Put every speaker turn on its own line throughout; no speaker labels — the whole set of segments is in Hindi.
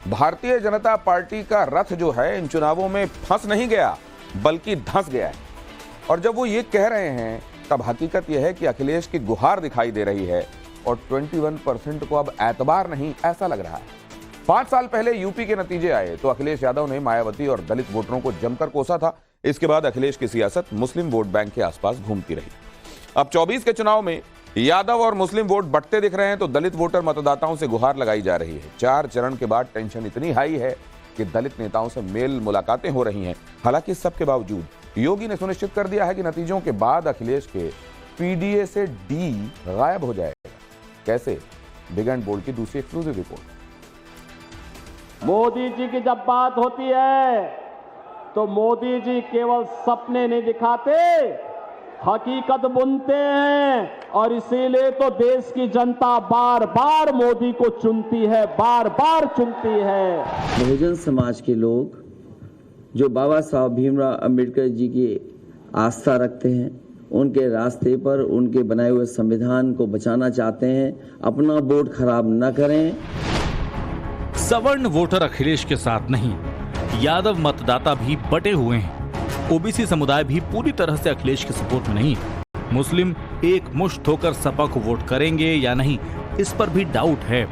भारतीय जनता पार्टी का रथ जो है इन चुनावों में फंस नहीं गया बल्कि धंस गया है। और जब वो ये कह रहे हैं तब हकीकत यह है कि अखिलेश की गुहार दिखाई दे रही है और 21% को अब एतबार नहीं ऐसा लग रहा है। 5 साल पहले यूपी के नतीजे आए तो अखिलेश यादव ने मायावती और दलित वोटरों को जमकर कोसा था। इसके बाद अखिलेश की सियासत मुस्लिम वोट बैंक के आसपास घूमती रही। अब 24 के चुनाव में यादव और मुस्लिम वोट बढ़ते दिख रहे हैं तो दलित वोटर मतदाताओं से गुहार लगाई जा रही है। 4 चरण के बाद टेंशन इतनी हाई है कि दलित नेताओं से मेल मुलाकातें हो रही हैं। हालांकि सबके बावजूद योगी ने सुनिश्चित कर दिया है कि नतीजों के बाद अखिलेश के पीडीए से डी गायब हो जाएगा। कैसे? बिग एंड बोल्ड की दूसरी एक्सक्लूसिव रिपोर्ट।
मोदी जी की जब बात होती है तो मोदी जी केवल सपने नहीं दिखाते, हकीकत बुनते हैं। और इसीलिए तो देश की जनता बार बार मोदी को चुनती है, बार बार चुनती है।
बहुजन समाज के लोग जो बाबा साहब भीमराव अंबेडकर जी की आस्था रखते हैं, उनके रास्ते पर उनके बनाए हुए संविधान को बचाना चाहते हैं, अपना वोट खराब न करें।
सवर्ण वोटर अखिलेश के साथ नहीं, यादव मतदाता भी बटे हुए हैं। ओबीसी समुदाय भी पूरी तरह से अखिलेश के सपोर्ट में नहीं। मुस्लिम एक मुश्त होकर सपा को वोट करेंगे या नहीं, इस पर भी डाउट है।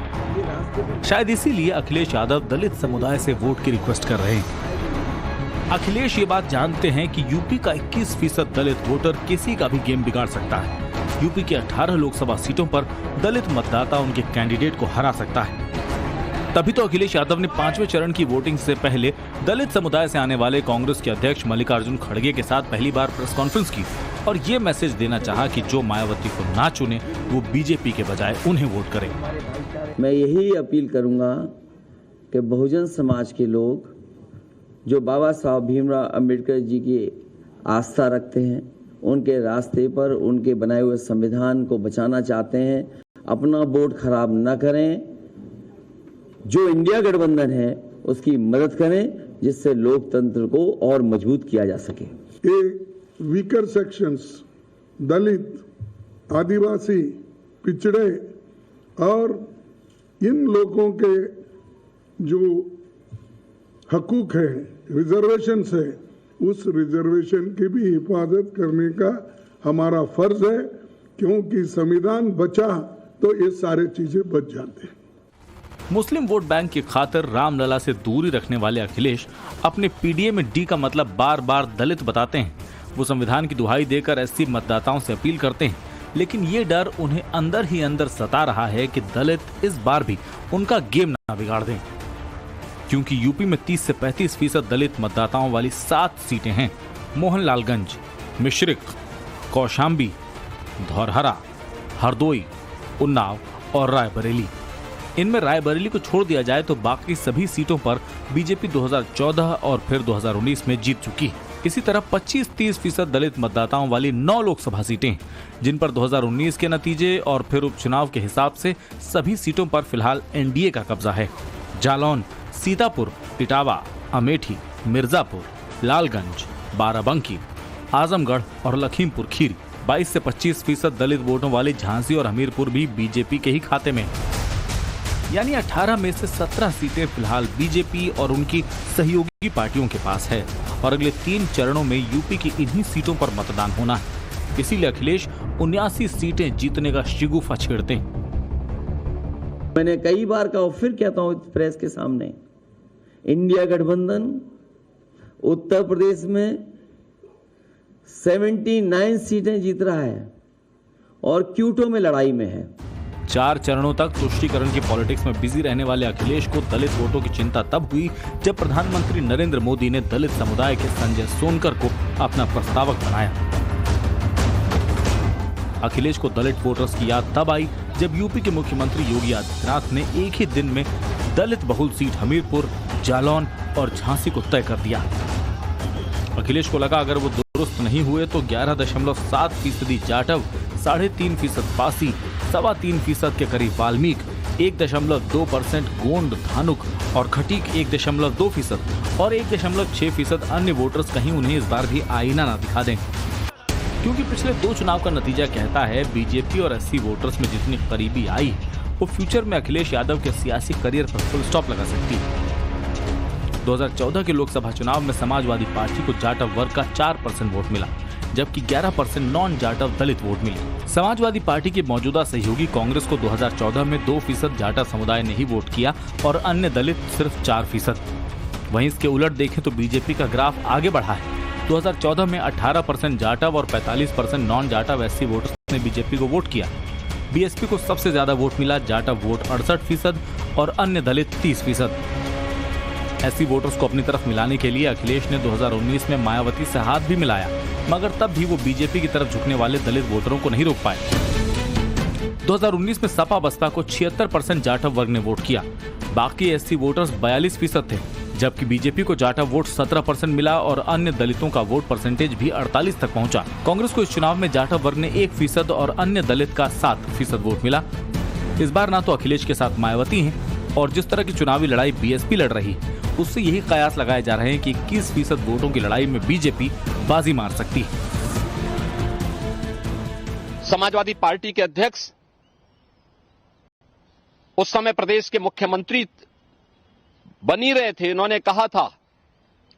शायद इसीलिए अखिलेश यादव दलित समुदाय से वोट की रिक्वेस्ट कर रहे हैं। अखिलेश ये बात जानते हैं कि यूपी का 21% दलित वोटर किसी का भी गेम बिगाड़ सकता है। यूपी के 18 लोकसभा सीटों पर दलित मतदाता उनके कैंडिडेट को हरा सकता है। तभी तो अखिलेश यादव ने 5वें चरण की वोटिंग से पहले दलित समुदाय से आने वाले कांग्रेस के अध्यक्ष मल्लिकार्जुन खड़गे के साथ पहली बार प्रेस कॉन्फ्रेंस की और ये मैसेज देना चाहा कि जो मायावती को ना चुने वो बीजेपी के बजाय उन्हें वोट करें।
मैं यही अपील करूंगा कि बहुजन समाज के लोग जो बाबा साहब भीमराव अंबेडकर जी की आस्था रखते हैं, उनके रास्ते पर उनके बनाए हुए संविधान को बचाना चाहते हैं, अपना वोट खराब न करें। जो इंडिया गठबंधन है उसकी मदद करें जिससे लोकतंत्र को और मजबूत किया जा सके।
ये वीकर सेक्शंस, दलित, आदिवासी, पिछड़े और इन लोगों के जो हकूक है, रिजर्वेशन है, उस रिजर्वेशन की भी हिफाजत करने का हमारा फर्ज है, क्योंकि संविधान बचा तो ये सारे चीजें बच जाते हैं।
मुस्लिम वोट बैंक की खातिर रामलला से दूरी रखने वाले अखिलेश अपने पीडीए में डी का मतलब बार बार दलित बताते हैं। वो संविधान की दुहाई देकर एससी मतदाताओं से अपील करते हैं, लेकिन ये डर उन्हें अंदर ही अंदर सता रहा है कि दलित इस बार भी उनका गेम ना बिगाड़ दें। क्योंकि यूपी में 30 से 35% दलित मतदाताओं वाली 7 सीटें हैं। मोहनलालगंज, मिश्रिक, कौशाम्बी, धौरहरा, हरदोई, उन्नाव और रायबरेली। इनमें रायबरेली को छोड़ दिया जाए तो बाकी सभी सीटों पर बीजेपी 2014 और फिर 2019 में जीत चुकी है। इसी तरह 25-30% दलित मतदाताओं वाली 9 लोकसभा सीटें, जिन पर 2019 के नतीजे और फिर उपचुनाव के हिसाब से सभी सीटों पर फिलहाल एनडीए का कब्जा है। जालौन, सीतापुर, इटावा, अमेठी, मिर्जापुर, लालगंज, बाराबंकी, आजमगढ़ और लखीमपुर खीरी। 22 से 25% दलित वोटों वाली झांसी और हमीरपुर भी बीजेपी के ही खाते में। यानी 18 में से 17 सीटें फिलहाल बीजेपी और उनकी सहयोगी पार्टियों के पास है और अगले 3 चरणों में यूपी की इन्हीं सीटों पर मतदान होना है। इसीलिए अखिलेश 79 सीटें जीतने का शिगुफा छेड़ते हैं।
मैंने कई बार कहा, फिर कहता हूं प्रेस के सामने, इंडिया गठबंधन उत्तर प्रदेश में 79 सीटें जीत रहा है और क्यूटो में लड़ाई में है।
4 चरणों तक तुष्टीकरण की पॉलिटिक्स में बिजी रहने वाले अखिलेश को दलित वोटों की चिंता तब हुई जब प्रधानमंत्री नरेंद्र मोदी ने दलित समुदाय के संजय सोनकर को अपना प्रस्तावक बनाया। अखिलेश को दलित वोटर्स की याद तब आई जब यूपी के मुख्यमंत्री योगी आदित्यनाथ ने एक ही दिन में दलित बहुल सीट हमीरपुर, जालौन और झांसी को तय कर दिया। अखिलेश को लगा अगर वो दुरुस्त नहीं हुए तो 11.7% जाटव, 3.5% पासी, 3.25% के करीब वाल्मीक, 1.2% गोंड धानुक और खटीक 1.2% और 1.6% अन्य वोटर्स कहीं उन्हें इस बार भी आईना ना दिखा दें। क्योंकि पिछले 2 चुनाव का नतीजा कहता है बीजेपी और एससी वोटर्स में जितनी करीबी आई वो फ्यूचर में अखिलेश यादव के सियासी करियर पर फुल स्टॉप लगा सकती है। 2014 के लोकसभा चुनाव में समाजवादी पार्टी को जाटव वर्ग का 4% वोट मिला, जबकि 11% नॉन जाटव दलित वोट मिले। समाजवादी पार्टी के मौजूदा सहयोगी कांग्रेस को 2014 में 2% जाटव समुदाय ने ही वोट किया और अन्य दलित सिर्फ 4%। वहीं इसके उलट देखें तो बीजेपी का ग्राफ आगे बढ़ा है। 2014 में 18% जाटव और 45% नॉन जाटव एससी वोटर्स ने बीजेपी को वोट किया। बीएसपी को सबसे ज्यादा वोट मिला, जाटव वोट 68% और अन्य दलित 30%। ऐसी वोटर्स को अपनी तरफ मिलाने के लिए अखिलेश ने 2019 में मायावती से हाथ भी मिलाया, मगर तब भी वो बीजेपी की तरफ झुकने वाले दलित वोटरों को नहीं रोक पाए। 2019 में सपा बसपा को 76% जाटव वर्ग ने वोट किया, बाकी एससी वोटर्स 42% थे, जबकि बीजेपी को जाटव वोट 17% मिला और अन्य दलितों का वोट परसेंटेज भी 48 तक पहुंचा। कांग्रेस को इस चुनाव में जाटव वर्ग ने 1% और अन्य दलित का 7% वोट मिला। इस बार ना तो अखिलेश के साथ मायावती हैं और जिस तरह की चुनावी लड़ाई बीएसपी लड़ रही है, उससे यही कयास लगाए जा रहे हैं कि 21% वोटों की लड़ाई में बीजेपी बाजी मार सकती है।
समाजवादी पार्टी के अध्यक्ष उस समय प्रदेश के मुख्यमंत्री बनी रहे थे। इन्होंने कहा था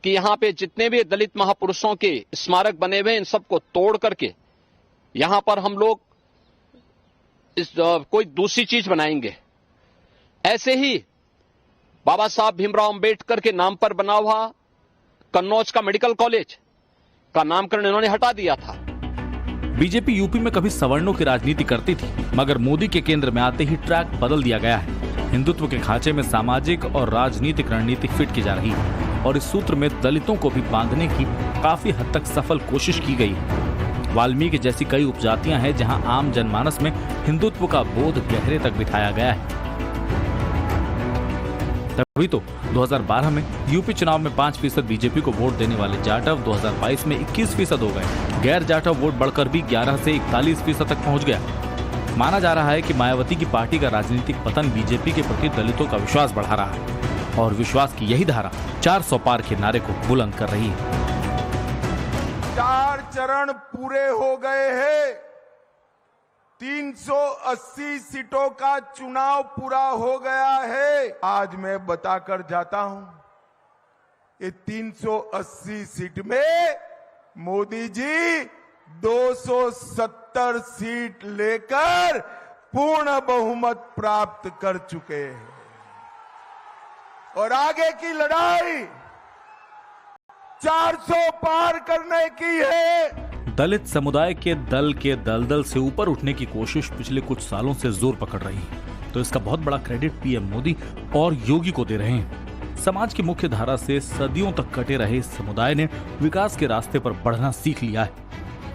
कि यहां पे जितने भी दलित महापुरुषों के स्मारक बने हुए इन सबको तोड़ करके यहां पर हम लोग कोई दूसरी चीज बनाएंगे। ऐसे ही बाबा साहब भीमराव अंबेडकर के नाम पर बना हुआ कन्नौज का मेडिकल कॉलेज का नामकरण इन्होंने हटा दिया था।
बीजेपी यूपी में कभी सवर्णों की राजनीति करती थी, मगर मोदी के केंद्र में आते ही ट्रैक बदल दिया गया है। हिंदुत्व के खांचे में सामाजिक और राजनीतिक रणनीति फिट की जा रही है और इस सूत्र में दलितों को भी बांधने की काफी हद तक सफल कोशिश की गई है। वाल्मीकि जैसी कई उपजातियां हैं जहां आम जनमानस में हिंदुत्व का बोध गहरे तक बिठाया गया है। तभी तो 2012 में यूपी चुनाव में 5% बीजेपी को वोट देने वाले जाटव 2022 में 21% हो गए। गैर जाटव वोट बढ़कर भी 11 से 41% तक पहुंच गया। माना जा रहा है कि मायावती की पार्टी का राजनीतिक पतन बीजेपी के प्रति दलितों का विश्वास बढ़ा रहा है और विश्वास की यही धारा 400 पार के नारे को बुलंद कर रही है।
4 चरण पूरे हो गए हैं। 380 सीटों का चुनाव पूरा हो गया है। आज मैं बताकर जाता हूं, ये 380 सीट में मोदी जी 270 सीट लेकर पूर्ण बहुमत प्राप्त कर चुके हैं और आगे की लड़ाई 400 पार करने की है।
दलित समुदाय के दलदल से ऊपर उठने की कोशिश पिछले कुछ सालों से जोर पकड़ रही है, तो इसका बहुत बड़ा क्रेडिट पीएम मोदी और योगी को दे रहे हैं। समाज की मुख्य धारा से सदियों तक कटे रहे इस समुदाय ने विकास के रास्ते पर बढ़ना सीख लिया है।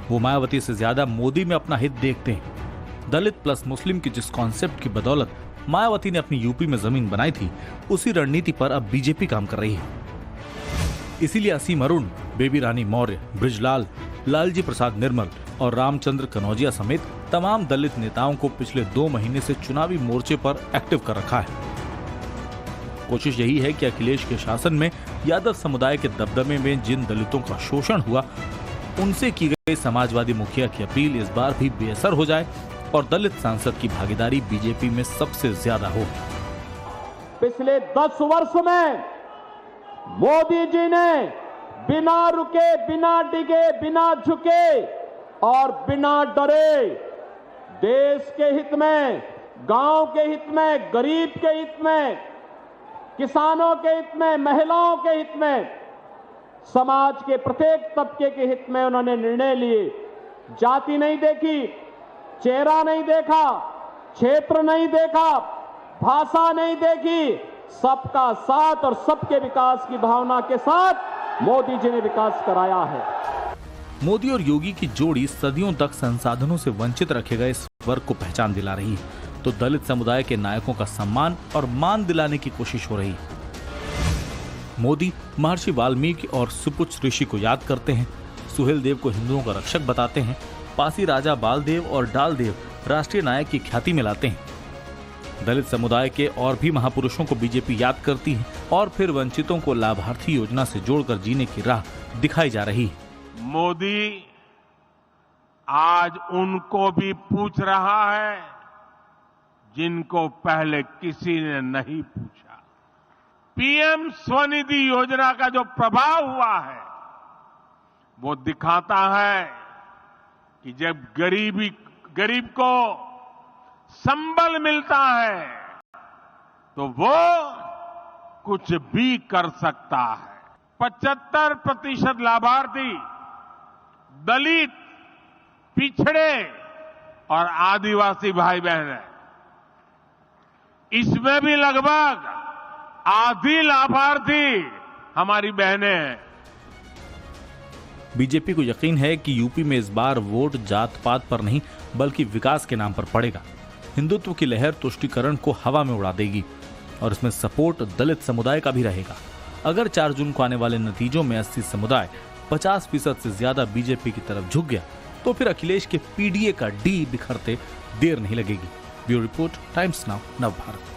वो मायावती से ज्यादा मोदी में अपना हित देखते हैं। दलित प्लस मुस्लिम की जिस कॉन्सेप्ट की बदौलत मायावती ने अपनी यूपी में जमीन बनाई थी, उसी रणनीति पर अब बीजेपी काम कर रही है। इसीलिए असीम अरुण, बेबी रानी मौर्य, ब्रिजलाल, लालजी प्रसाद निर्मल और रामचंद्र कनौजिया समेत तमाम दलित नेताओं को पिछले 2 महीने से चुनावी मोर्चे पर एक्टिव कर रखा है। कोशिश यही है कि अखिलेश के शासन में यादव समुदाय के दबदबे में जिन दलितों का शोषण हुआ, उनसे की गई समाजवादी मुखिया की अपील इस बार भी बेअसर हो जाए और दलित सांसद की भागीदारी बीजेपी में सबसे ज्यादा हो।
पिछले 10 वर्ष में मोदी जी ने बिना रुके, बिना डिगे, बिना झुके और बिना डरे देश के हित में, गांव के हित में, गरीब के हित में, किसानों के हित में, महिलाओं के हित में, समाज के प्रत्येक तबके के हित में उन्होंने निर्णय लिए। जाति नहीं देखी, चेहरा नहीं देखा, क्षेत्र नहीं देखा, भाषा नहीं देखी, सबका साथ और सबके विकास की भावना के साथ मोदी जी ने विकास कराया है।
मोदी और योगी की जोड़ी सदियों तक संसाधनों से वंचित रखे गए इस वर्ग को पहचान दिला रही है, तो दलित समुदाय के नायकों का सम्मान और मान दिलाने की कोशिश हो रही है। मोदी महर्षि वाल्मीकि और सुपुत्र ऋषि को याद करते हैं, सुहेल देव को हिंदुओं का रक्षक बताते हैं, पासी राजा बालदेव और डालदेव राष्ट्रीय नायक की ख्याति में लाते हैं। दलित समुदाय के और भी महापुरुषों को बीजेपी याद करती है और फिर वंचितों को लाभार्थी योजना से जोड़कर जीने की राह दिखाई जा रही है।
मोदी आज उनको भी पूछ रहा है जिनको पहले किसी ने नहीं पूछा। पीएम स्वनिधि योजना का जो प्रभाव हुआ है वो दिखाता है कि जब गरीब को संबल मिलता है तो वो कुछ भी कर सकता है। 75% लाभार्थी दलित, पिछड़े और आदिवासी भाई बहन हैं। इसमें भी लगभग आधी लाभार्थी हमारी बहनें हैं।
बीजेपी को यकीन है कि यूपी में इस बार वोट जात पात पर नहीं बल्कि विकास के नाम पर पड़ेगा। हिंदुत्व की लहर तुष्टीकरण को हवा में उड़ा देगी और इसमें सपोर्ट दलित समुदाय का भी रहेगा। अगर 4 जून को आने वाले नतीजों में 80 समुदाय 50% से ज्यादा बीजेपी की तरफ झुक गया तो फिर अखिलेश के पीडीए का डी बिखरते देर नहीं लगेगी। Bureau report, times now, Navbharat.